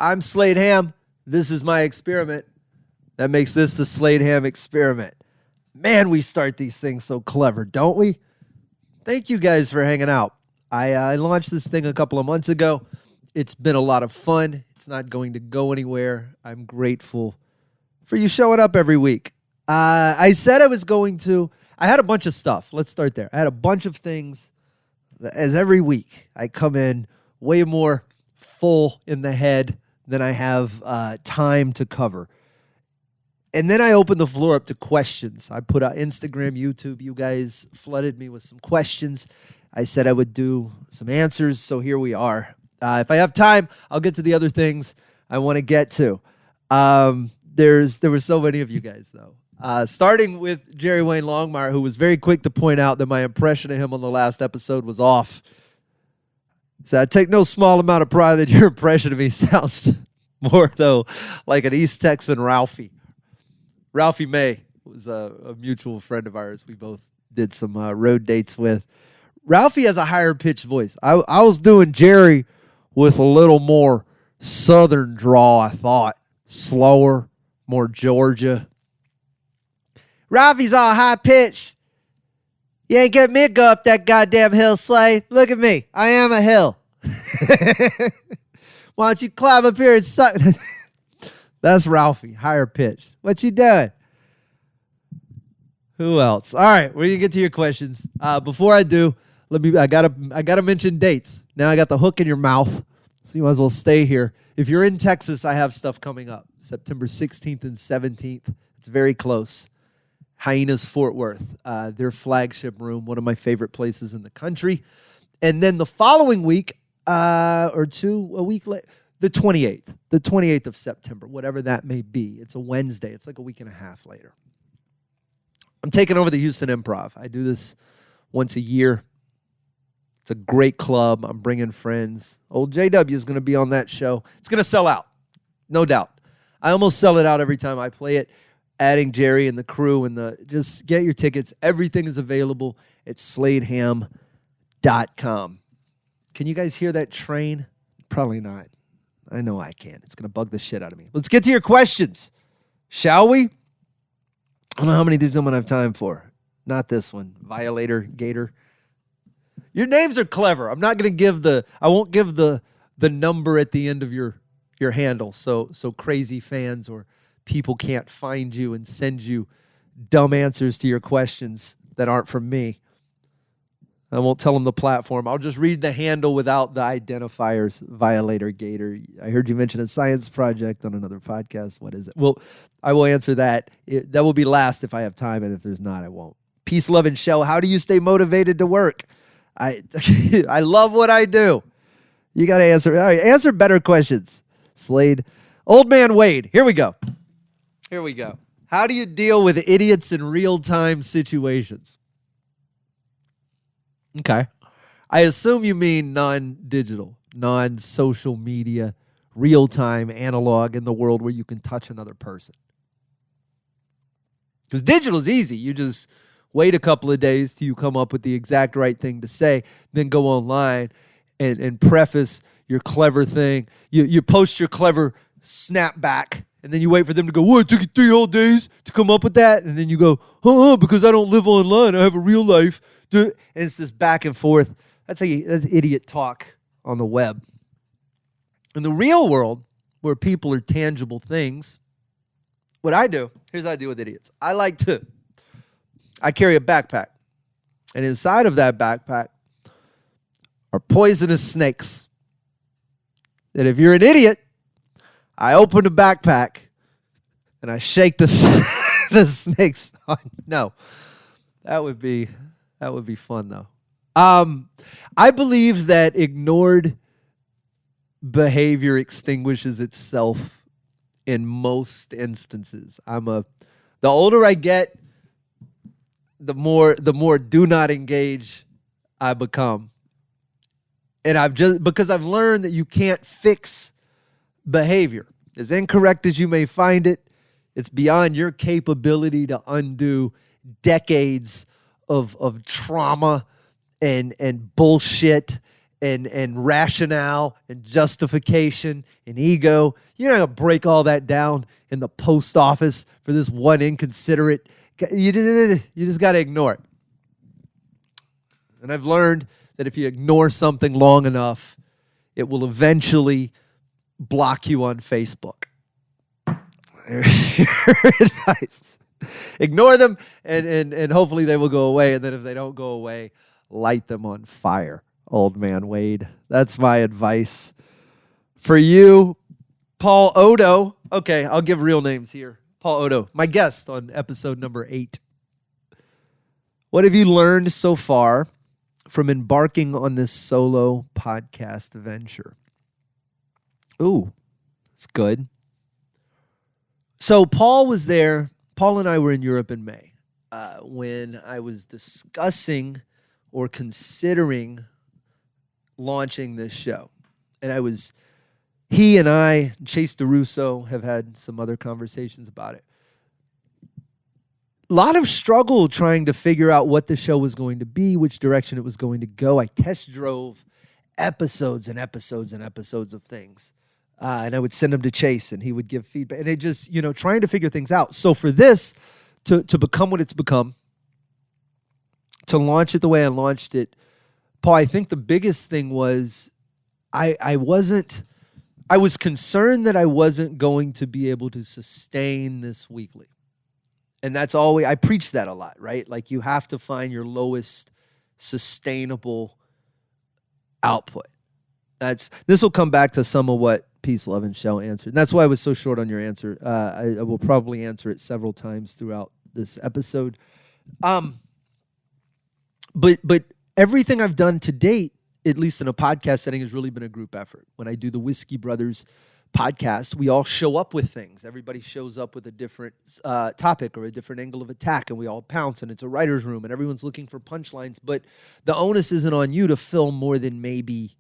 I'm Slade Ham. This is my experiment. That makes this the Slade Ham experiment. Man, we start these things so clever, don't we? Thank you guys for hanging out. I launched this thing a couple of months ago. It's been a lot of fun. It's not going to go anywhere. I'm grateful for you showing up every week. I said I was going to. I had a bunch of stuff. Let's start there. I had a bunch of things. As every week, I come in way more full in the head than I have time to cover. And then I opened the floor up to questions. I put out Instagram, YouTube. You guys flooded me with some questions. I said I would do some answers, so here we are. If I have time, I'll get to the other things I want to get to. There were so many of you guys, though. Starting with Jerry Wayne Longmire, who was very quick to point out that my impression of him on the last episode was off. So I take no small amount of pride that your impression of me sounds more, though, like an East Texan Ralphie. Ralphie May was a mutual friend of ours. We both did some road dates with. Ralphie has a higher pitched voice. I was doing Jerry with a little more southern drawl, I thought. Slower, more Georgia. Ralphie's all high pitched. You ain't get me to go up that goddamn hill, Slade. Look at me. I am a hill. Why don't you climb up here and suck? That's Ralphie, higher pitched. What you doing? Who else? All right, we're gonna get to your questions. Before I do, I gotta mention dates. Now I got the hook in your mouth, so you might as well stay here. If you're in Texas, I have stuff coming up. September 16th and 17th. It's very close. Hyenas Fort Worth, their flagship room, one of my favorite places in the country. And then the following week, or two, a week later, the 28th of September, whatever that may be. It's a Wednesday. It's like a week and a half later. I'm taking over the Houston Improv. I do this once a year. It's a great club. I'm bringing friends. Old JW is going to be on that show. It's going to sell out, no doubt. I almost sell it out every time I play it. Adding Jerry and the crew and just get your tickets. Everything is available at sladeham.com. Can you guys hear that train? Probably not. I know I can. It's going to bug the shit out of me. Let's get to your questions, shall we? I don't know how many of these I'm going to have time for. Not this one. Violator, Gator. Your names are clever. I'm not going to I won't give the number at the end of your handle. So crazy fans or people can't find you and send you dumb answers to your questions that aren't from me. I won't tell them the platform. I'll just read the handle without the identifiers. Violator, Gator. I heard you mention a science project on another podcast. What is it? Well, I will answer that. That will be last if I have time, and if there's not, I won't. Peace, love, and shell. How do you stay motivated to work? I love what I do. You got to answer. All right, answer better questions, Slade. Old man Wade. Here we go. How do you deal with idiots in real-time situations? Okay. I assume you mean non-digital, non-social media, real-time, analog in the world where you can touch another person. Because digital is easy. You just wait a couple of days till you come up with the exact right thing to say, then go online and preface your clever thing. You post your clever snapback. And then you wait for them to go, what, it took you 3 whole days to come up with that? And then you go, because I don't live online. I have a real life. And it's this back and forth. That's idiot talk on the web. In the real world, where people are tangible things, what I do, here's what I deal with idiots. I carry a backpack. And inside of that backpack are poisonous snakes. That if you're an idiot, I open the backpack and I shake the snakes. No, that would be fun though. I believe that ignored behavior extinguishes itself in most instances. The older I get, the more do not engage I become, and because I've learned that you can't fix behavior. As incorrect as you may find it, it's beyond your capability to undo decades of trauma and bullshit and rationale and justification and ego. You're not going to break all that down in the post office for this one inconsiderate. You just got to ignore it. And I've learned that if you ignore something long enough, it will eventually block you on Facebook. There's your advice. Ignore them, and hopefully they will go away. And then if they don't go away, light them on fire. Old man Wade. That's my advice for you. Paul Odo. Okay, I'll give real names here. Paul Odo, my guest on episode number 8. What have you learned so far from embarking on this solo podcast venture? Ooh, that's good. So Paul was there. Paul and I were in Europe in May when I was discussing or considering launching this show. And he and I, Chase DeRusso, have had some other conversations about it. A lot of struggle trying to figure out what the show was going to be, which direction it was going to go. I test drove episodes and episodes and episodes of things. And I would send them to Chase, and he would give feedback. And it just, trying to figure things out. So for this to become what it's become, to launch it the way I launched it, Paul, I think the biggest thing was I was concerned that I wasn't going to be able to sustain this weekly. And that's always, I preach that a lot, right? Like you have to find your lowest sustainable output. This will come back to some of what Peace, Love, and Shell answered. And that's why I was so short on your answer. I will probably answer it several times throughout this episode. But everything I've done to date, at least in a podcast setting, has really been a group effort. When I do the Whiskey Brothers podcast, we all show up with things. Everybody shows up with a different topic or a different angle of attack, and we all pounce, and it's a writer's room, and everyone's looking for punchlines. But the onus isn't on you to film more than maybe,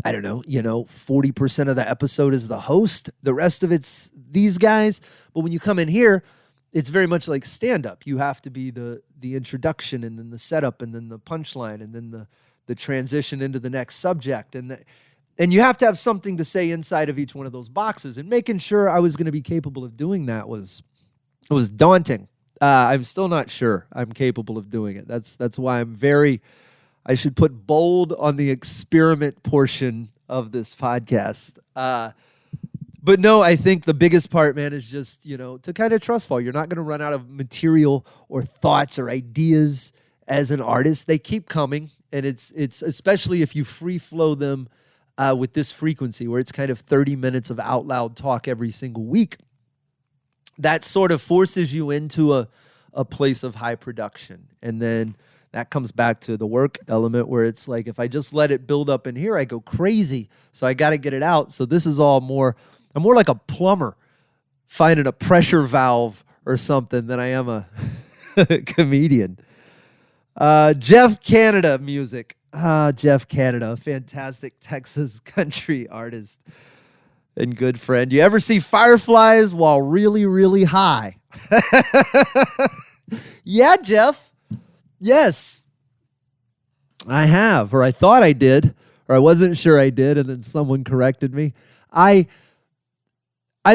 I don't know, 40% of the episode is the host. The rest of it's these guys. But when you come in here, it's very much like stand-up. You have to be the introduction, and then the setup, and then the punchline, and then the transition into the next subject. And you have to have something to say inside of each one of those boxes. And making sure I was going to be capable of doing that was daunting. I'm still not sure I'm capable of doing it. That's why I should put bold on the experiment portion of this podcast. But no, I think the biggest part, man, is just, to kind of trust fall. You're not going to run out of material or thoughts or ideas as an artist. They keep coming, and it's especially if you free flow them with this frequency where it's kind of 30 minutes of out loud talk every single week. That sort of forces you into a place of high production. And then that comes back to the work element where it's like, if I just let it build up in here, I go crazy. So I got to get it out. So this is all I'm more like a plumber finding a pressure valve or something than I am a comedian. Jeff Canada music. Jeff Canada, a fantastic Texas country artist and good friend. You ever see fireflies while really, really high? Yeah, Jeff. Yes, I have, or I thought I did, or I wasn't sure I did, and then someone corrected me. I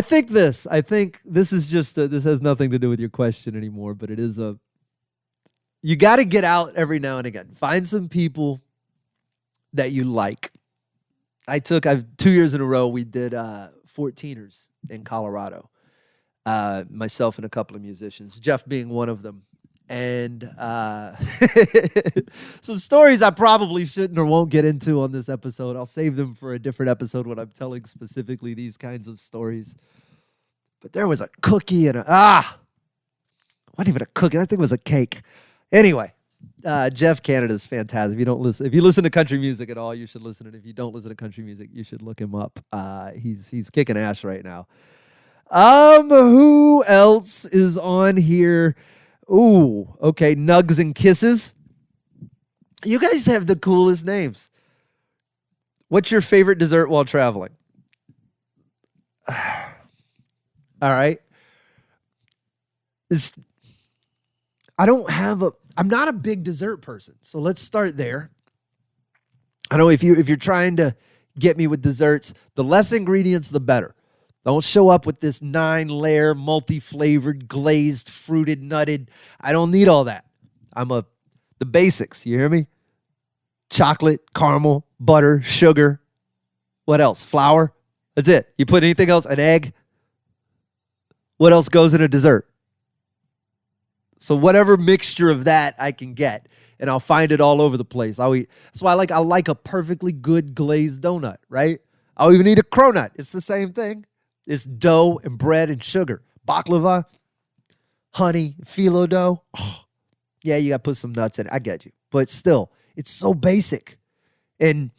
think this is just, this has nothing to do with your question anymore, but it is you got to get out every now and again. Find some people that you like. I've 2 years in a row, we did 14ers in Colorado. Myself and a couple of musicians, Jeff being one of them. And some stories I probably shouldn't or won't get into on this episode. I'll save them for a different episode when I'm telling specifically these kinds of stories. But there was a cookie and wasn't even a cookie. I think it was a cake. Anyway, Jeff Canada's fantastic. If you listen to country music at all, you should listen. And if you don't listen to country music, you should look him up. He's kicking ass right now. Who else is on here? Ooh, okay. Nugs and Kisses. You guys have the coolest names. What's your favorite dessert while traveling? All right. I'm not a big dessert person, so let's start there. I know if you're trying to get me with desserts, the less ingredients, the better. Don't show up with this 9-layer, multi-flavored, glazed, fruited, nutted. I don't need all that. The basics. You hear me? Chocolate, caramel, butter, sugar. What else? Flour. That's it. You put anything else? An egg. What else goes in a dessert? So whatever mixture of that I can get, and I'll find it all over the place. I'll eat. That's why I like a perfectly good glazed donut, right? I'll even eat a cronut. It's the same thing. It's dough and bread and sugar. Baklava, honey, phyllo dough. Oh, yeah, you got to put some nuts in it. I get you. But still, it's so basic. And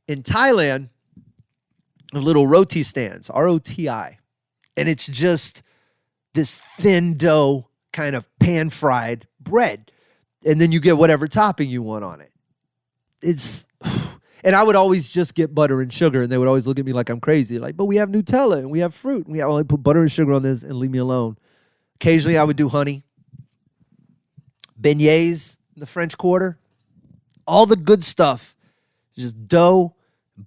in Thailand, little roti stands, R-O-T-I. And it's just this thin dough, kind of pan-fried bread. And then you get whatever topping you want on it. And I would always just get butter and sugar, and they would always look at me like I'm crazy. Like, but we have Nutella, and we have fruit. And we only put butter and sugar on this and leave me alone. Occasionally, I would do honey. Beignets in the French Quarter. All the good stuff. Just dough,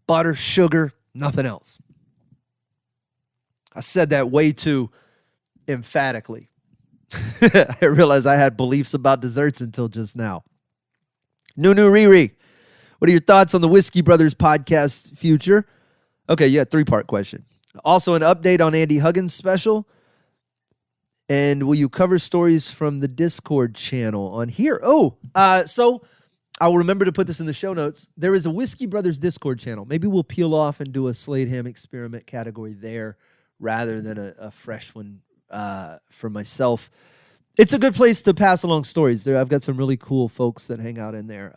butter, sugar, nothing else. I said that way too emphatically. I realized I had beliefs about desserts until just now. Nunu Riri, what are your thoughts on the Whiskey Brothers podcast future? Okay, yeah, 3-part question. Also, an update on Andy Huggins' special. And will you cover stories from the Discord channel on here? So I'll remember to put this in the show notes. There is a Whiskey Brothers Discord channel. Maybe we'll peel off and do a Slade Ham experiment category there rather than a fresh one for myself. It's a good place to pass along stories. I've got some really cool folks that hang out in there.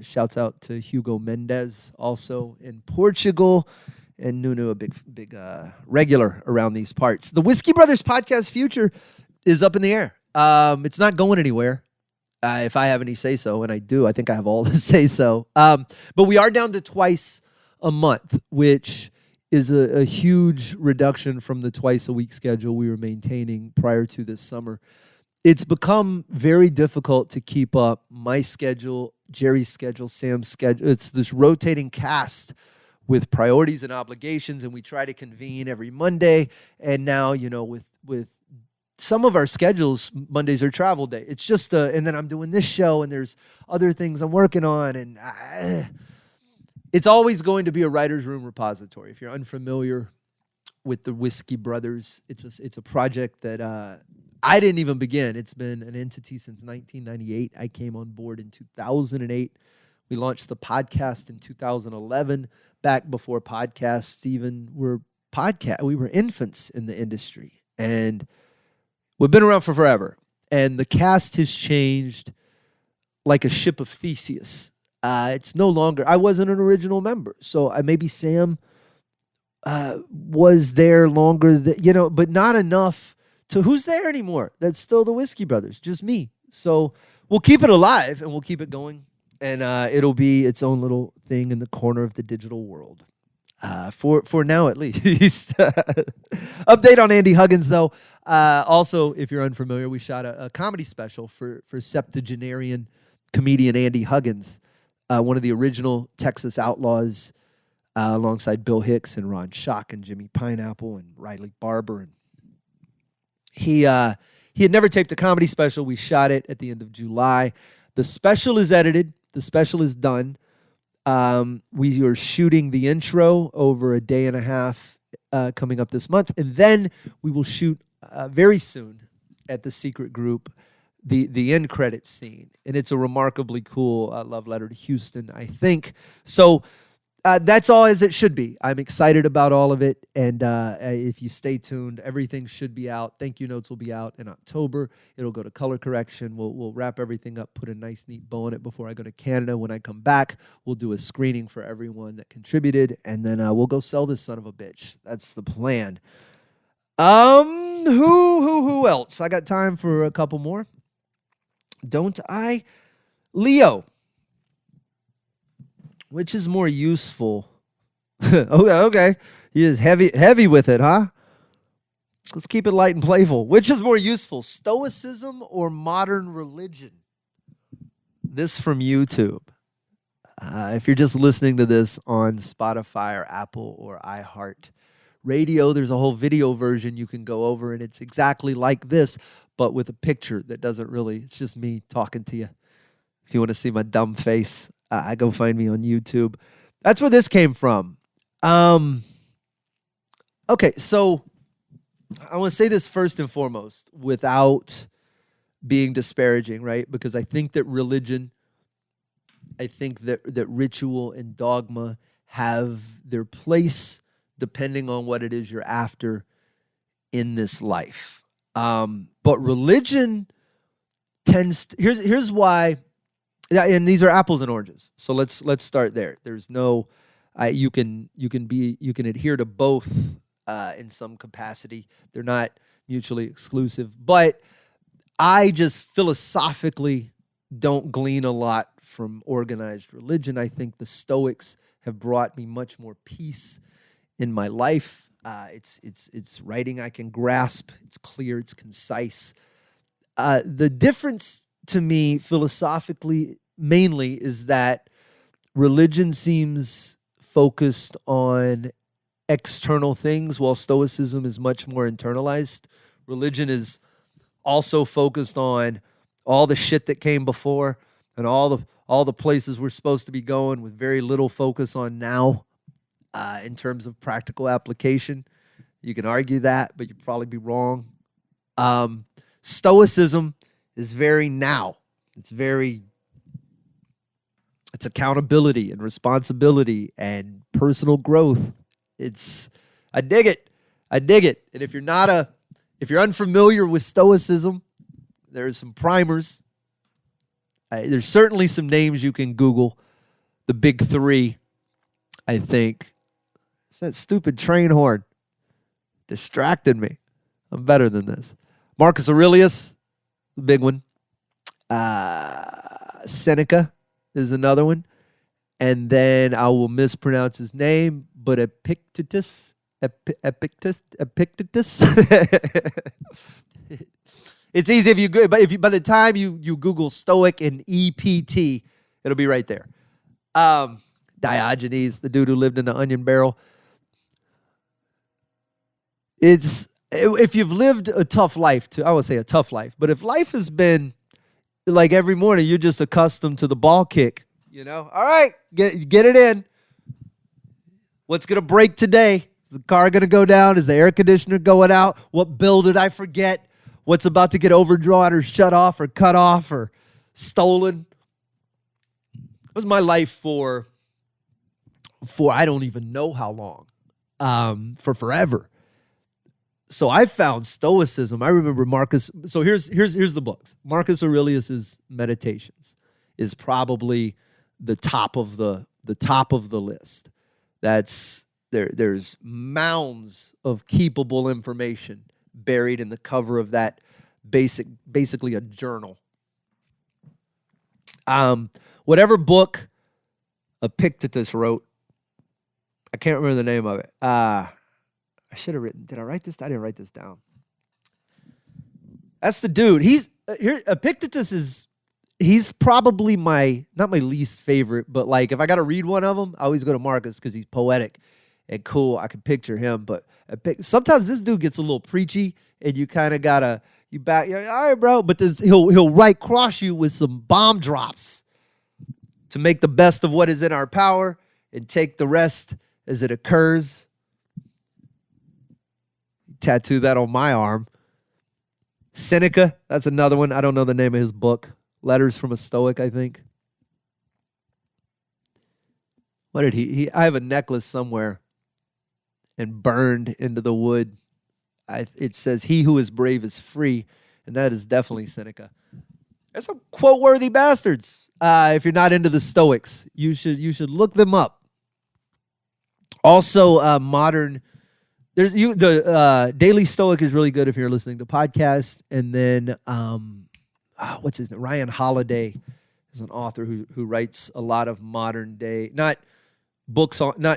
Shouts out to Hugo Mendez, also in Portugal, and Nunu, a big regular around these parts. The Whiskey Brothers podcast future is up in the air. It's not going anywhere. If I have any say-so, and I do, I think I have all the say-so. But we are down to twice a month, which is a huge reduction from the twice-a-week schedule we were maintaining prior to this summer. It's become very difficult to keep up my schedule, Jerry's schedule, Sam's schedule. It's this rotating cast with priorities and obligations, and we try to convene every Monday. And now, with some of our schedules, Mondays are travel day. It's just and then I'm doing this show, and there's other things I'm working on, and it's always going to be a writer's room repository. If you're unfamiliar with the Whiskey Brothers, it's a project that I didn't even begin. It's been an entity since 1998. I came on board in 2008. We launched the podcast in 2011, back before podcasts even were we were infants in the industry. And we've been around for forever. And the cast has changed like a ship of Theseus. It's no longer, I wasn't an original member. So maybe Sam was there longer, but not enough to who's there anymore. That's still the Whiskey Brothers, just me. So we'll keep it alive and we'll keep it going. And it'll be its own little thing in the corner of the digital world. For now, at least. Update on Andy Huggins, though. Also, if you're unfamiliar, we shot a comedy special for septuagenarian comedian Andy Huggins, one of the original Texas Outlaws, alongside Bill Hicks and Ron Schock and Jimmy Pineapple and Riley Barber. And he had never taped a comedy special. We shot it at the end of July. The special is edited. The special is done. We are shooting the intro over a day and a half coming up this month. And then we will shoot very soon at the Secret Group the end credits scene. And it's a remarkably cool love letter to Houston, I think. So that's all as it should be. I'm excited about all of it. And if you stay tuned, everything should be out. Thank you notes will be out in October. It'll go to color correction. We'll wrap everything up, put a nice, neat bow on it before I go to Canada. When I come back, we'll do a screening for everyone that contributed. And then we'll go sell this son of a bitch. That's the plan. Who else? I got time for a couple more. Don't I? Leo. Which is more useful? Okay. He is heavy with it, huh? Let's keep it light and playful. Which is more useful, Stoicism or modern religion? This from YouTube. If you're just listening to this on Spotify or Apple or iHeart Radio, there's a whole video version you can go over, and it's exactly like this, but with a picture that doesn't really, it's just me talking to you. If you want to see my dumb face, go find me on YouTube. That's where this came from. Okay, so I want to say this first and foremost without being disparaging, right? Because I think that religion, I think that ritual and dogma have their place depending on what it is you're after in this life. But religion tends to, here's why, and these are apples and oranges. So let's start there. There's no, you can adhere to both in some capacity. They're not mutually exclusive. But I just philosophically don't glean a lot from organized religion. I think the Stoics have brought me much more peace in my life. It's writing I can grasp. It's clear. It's concise. The difference to me philosophically mainly is that religion seems focused on external things while Stoicism is much more internalized. Religion is also focused on all the shit that came before and all the places we're supposed to be going with very little focus on now in terms of practical application. You can argue that, but you'd probably be wrong. Stoicism is very now. It's accountability and responsibility and personal growth. I dig it. And if you're unfamiliar with Stoicism, there's some primers. There's certainly some names you can Google. The big three, I think. It's that stupid train horn. Distracted me. I'm better than this. Marcus Aurelius, the big one. Seneca is another one. And then I will mispronounce his name, but Epictetus. It's easy if you by the time you Google Stoic and EPT, it'll be right there. Diogenes, the dude who lived in an onion barrel. If you've lived a tough life, I would say a tough life, but if life has been like every morning, you're just accustomed to the ball kick, all right, get it in. What's going to break today? Is the car going to go down? Is the air conditioner going out? What bill did I forget? What's about to get overdrawn or shut off or cut off or stolen? It was my life for I don't even know how long, for forever. So I found Stoicism. I remember Marcus. So here's the books. Marcus Aurelius's Meditations is probably the top of the list. That's there's mounds of keepable information buried in the cover of that basically a journal. Whatever book Epictetus wrote, I can't remember the name of it. I should have written. Did I write this? I didn't write this down. That's the dude. Epictetus he's probably not my least favorite, but like if I got to read one of them, I always go to Marcus because he's poetic and cool. I can picture him, but sometimes this dude gets a little preachy, and you kind of gotta all right, bro. But he'll right cross you with some bomb drops to make the best of what is in our power and take the rest as it occurs. Tattoo that on my arm. Seneca, that's another one. I don't know the name of his book. Letters from a Stoic, I think. What did I have a necklace somewhere and burned into the wood. It says, "He who is brave is free," and that is definitely Seneca. They're some quote-worthy bastards. If you're not into the Stoics, you should look them up. Also, modern. The Daily Stoic is really good if you're listening to podcasts, and then what's his name? Ryan Holiday is an author who writes a lot of modern day, not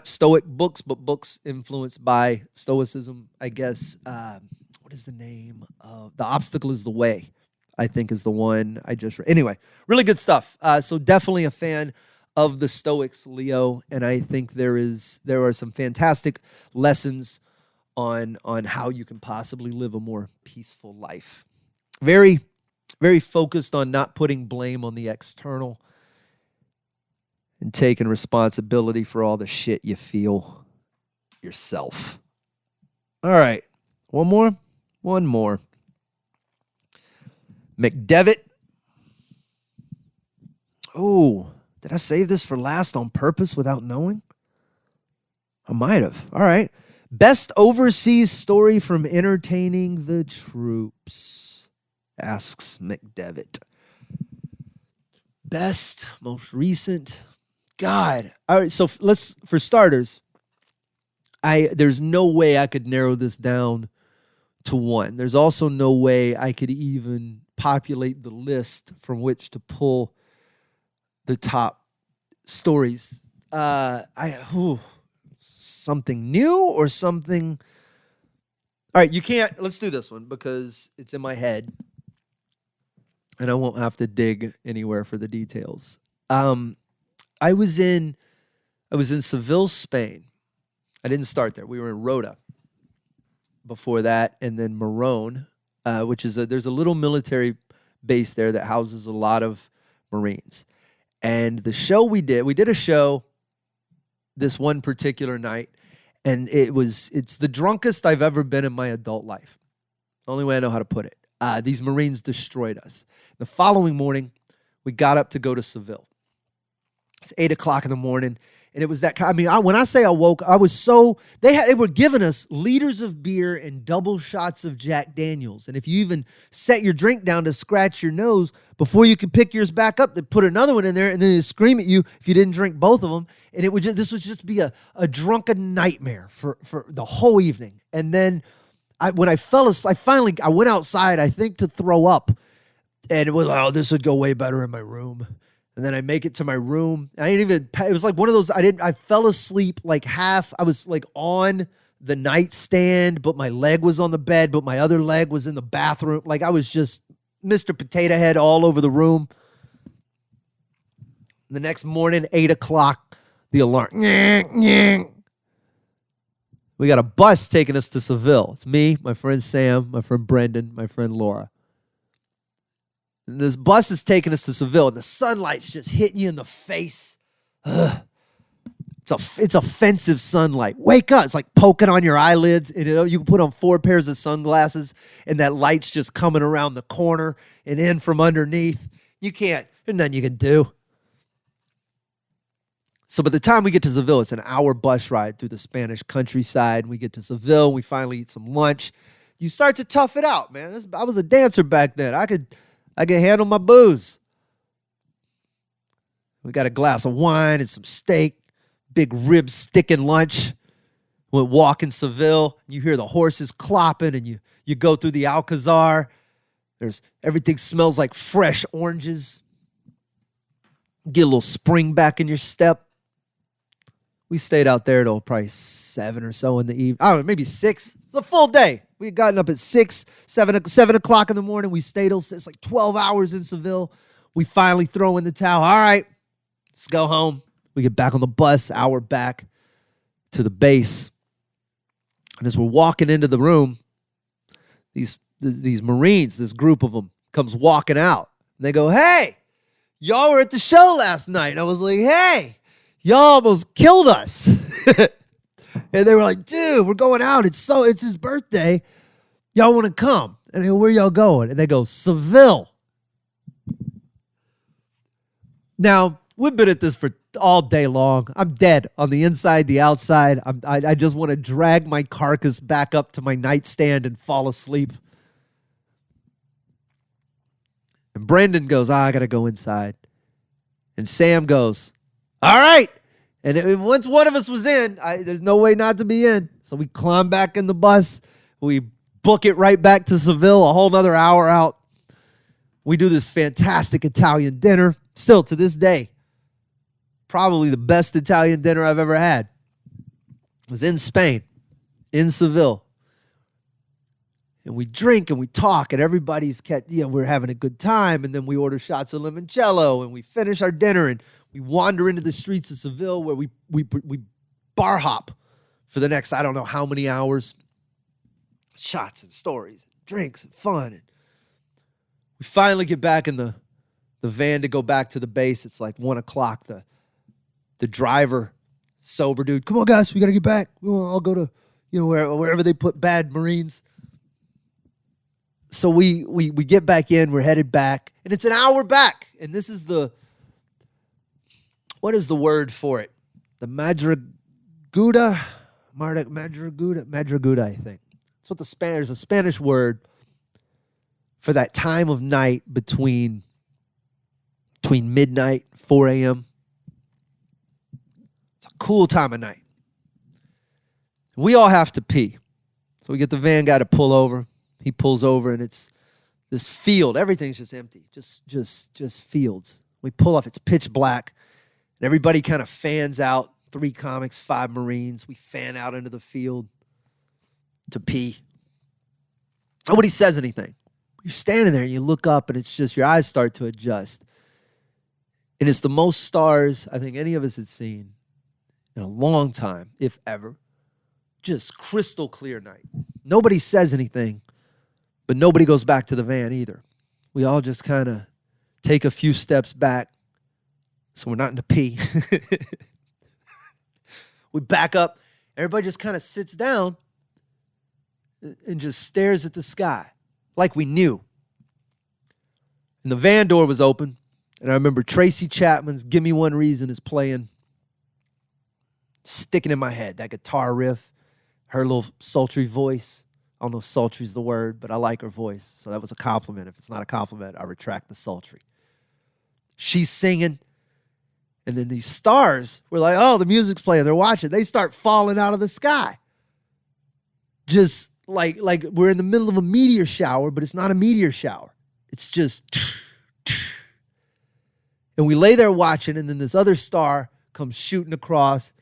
Stoic books, but books influenced by Stoicism, I guess. What is the name of The Obstacle is the Way, I think is the one I just read. Anyway, really good stuff. So definitely a fan of the Stoics, Leo, and I think there are some fantastic lessons on how you can possibly live a more peaceful life. Very, very focused on not putting blame on the external and taking responsibility for all the shit you feel yourself. All right. One more. McDevitt. Oh, did I save this for last on purpose without knowing? I might have. All right. Best overseas story from entertaining the troops, asks McDevitt. Best, most recent. God. All right, so for starters, there's no way I could narrow this down to one. There's also no way I could even populate the list from which to pull the top stories. Something new or something. All right, you can't. Let's do this one because it's in my head, and I won't have to dig anywhere for the details. I was in Seville, Spain. I didn't start there. We were in Rota before that, and then Morón, which is there's a little military base there that houses a lot of Marines. And the show we did a show this one particular night, and it's the drunkest I've ever been in my adult life. The only way I know how to put it. These Marines destroyed us. The following morning, we got up to go to Seville. It's 8 o'clock in the morning. And it was that kind. I mean, when I say I woke, I was so they were giving us liters of beer and double shots of Jack Daniels. And if you even set your drink down to scratch your nose before you could pick yours back up, they put another one in there, and then they scream at you if you didn't drink both of them. And this would just be a drunken nightmare for the whole evening. And then when I fell asleep, I went outside, I think, to throw up, and it was this would go way better in my room. And then I make it to my room. And it was like one of those, I fell asleep like half. I was like on the nightstand, but my leg was on the bed, but my other leg was in the bathroom. Like I was just Mr. Potato Head all over the room. The next morning, 8 o'clock, the alarm. We got a bus taking us to Seville. It's me, my friend Sam, my friend Brendan, my friend Laura. And this bus is taking us to Seville, and the sunlight's just hitting you in the face. Ugh. It's offensive sunlight. Wake up. It's like poking on your eyelids. And you can put on 4 pairs of sunglasses, and that light's just coming around the corner and in from underneath. There's nothing you can do. So by the time we get to Seville, it's an hour bus ride through the Spanish countryside. We get to Seville. We finally eat some lunch. You start to tough it out, man. I was a dancer back then. I could handle my booze. We got a glass of wine and some steak, big rib sticking lunch. Went walking Seville. You hear the horses clopping, and you go through the Alcazar. Everything smells like fresh oranges. Get a little spring back in your step. We stayed out there till probably 7 or so in the evening. I don't know, maybe 6. It's a full day. We had gotten up at 7 o'clock in the morning. We stayed till it's like 12 hours in Seville. We finally throw in the towel. All right, let's go home. We get back on the bus, hour back to the base. And as we're walking into the room, these Marines, this group of them, comes walking out. And they go, "Hey, y'all were at the show last night." And I was like, "Hey, y'all almost killed us." And they were like, "Dude, we're going out. It's his birthday. Y'all want to come?" And I go, "Where y'all going?" And they go, "Seville." Now, we've been at this for all day long. I'm dead on the inside, the outside. I just want to drag my carcass back up to my nightstand and fall asleep. And Brendan goes, "I got to go inside." And Sam goes, "All right." And once one of us was in, there's no way not to be in. So we climb back in the bus. We book it right back to Seville, a whole nother hour out. We do this fantastic Italian dinner. Still, to this day, probably the best Italian dinner I've ever had. It was in Spain, in Seville. And we drink and we talk, and everybody's we're having a good time. And then we order shots of limoncello, and we finish our dinner, and We wander into the streets of Seville where we bar hop for the next, I don't know how many hours. Shots and stories, and drinks and fun. And we finally get back in the van to go back to the base. It's like 1 o'clock. The driver, sober dude, come on, guys, we got to get back. We'll all go to, wherever they put bad Marines. So we get back in. We're headed back. And it's an hour back. And this is what is the word for it? The Madraguda, I think. That's what there's a Spanish word for that time of night between midnight, 4 a.m. It's a cool time of night. We all have to pee. So we get the van guy to pull over. He pulls over and it's this field. Everything's just empty. Just fields. We pull off. It's pitch black. And everybody kind of fans out. 3 comics, 5 Marines. We fan out into the field to pee. Nobody says anything. You're standing there and you look up and it's just your eyes start to adjust. And it's the most stars I think any of us had seen in a long time, if ever. Just crystal clear night. Nobody says anything, but nobody goes back to the van either. We all just kind of take a few steps back so we're not in the pee. We back up. Everybody just kind of sits down and just stares at the sky like we knew. And the van door was open. And I remember Tracy Chapman's Give Me One Reason is playing, sticking in my head, that guitar riff, her little sultry voice. I don't know if sultry's the word, but I like her voice. So that was a compliment. If it's not a compliment, I retract the sultry. She's singing. And then these stars were like, oh, the music's playing. They're watching. They start falling out of the sky. Just like we're in the middle of a meteor shower, but it's not a meteor shower. It's just... And we lay there watching, and then this other star comes shooting across.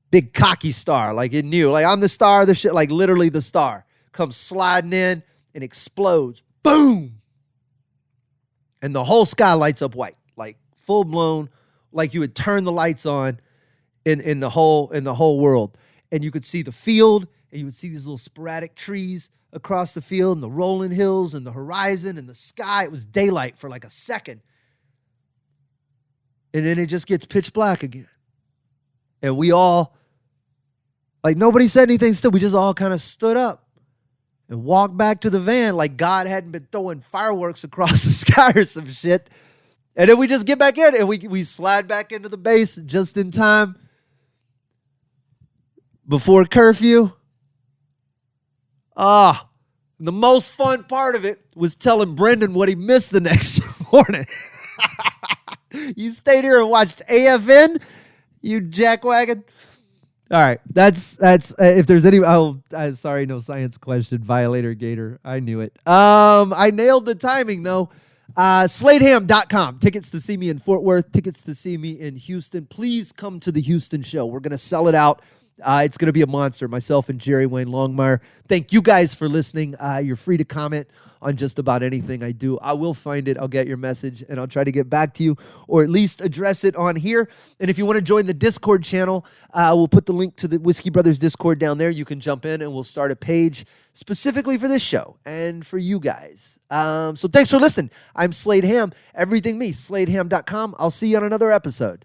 Big cocky star, like it knew. Like, I'm the star of the shit, like literally the star. Comes sliding in and explodes. Boom! And the whole sky lights up white. Like full blown, like you would turn the lights on in the whole world. And you could see the field, and you would see these little sporadic trees across the field, and the rolling hills, and the horizon, and the sky. It was daylight for like a second. And then it just gets pitch black again. And we all, like nobody said anything still. We just all kind of stood up and walked back to the van like God hadn't been throwing fireworks across the sky or some shit. And then we just get back in and we slide back into the base just in time before curfew. The most fun part of it was telling Brendan what he missed the next morning. You stayed here and watched AFN, you jackwagon. All right, that's if there's any. Sorry, no science question. Violator Gator, I knew it. I nailed the timing though. SladeHam.com. Tickets to see me in Fort Worth. Tickets to see me in Houston. Please come to the Houston show. We're gonna sell it out. It's gonna be a monster. Myself and Jerry Wayne Longmire. Thank you guys for listening. You're free to comment on just about anything I do. I will find it. I'll get your message, and I'll try to get back to you, or at least address it on here. And if you want to join the Discord channel, we'll put the link to the Whiskey Brothers Discord down there. You can jump in, and we'll start a page specifically for this show and for you guys. So thanks for listening. I'm Slade Ham. Everything me, SladeHam.com. I'll see you on another episode.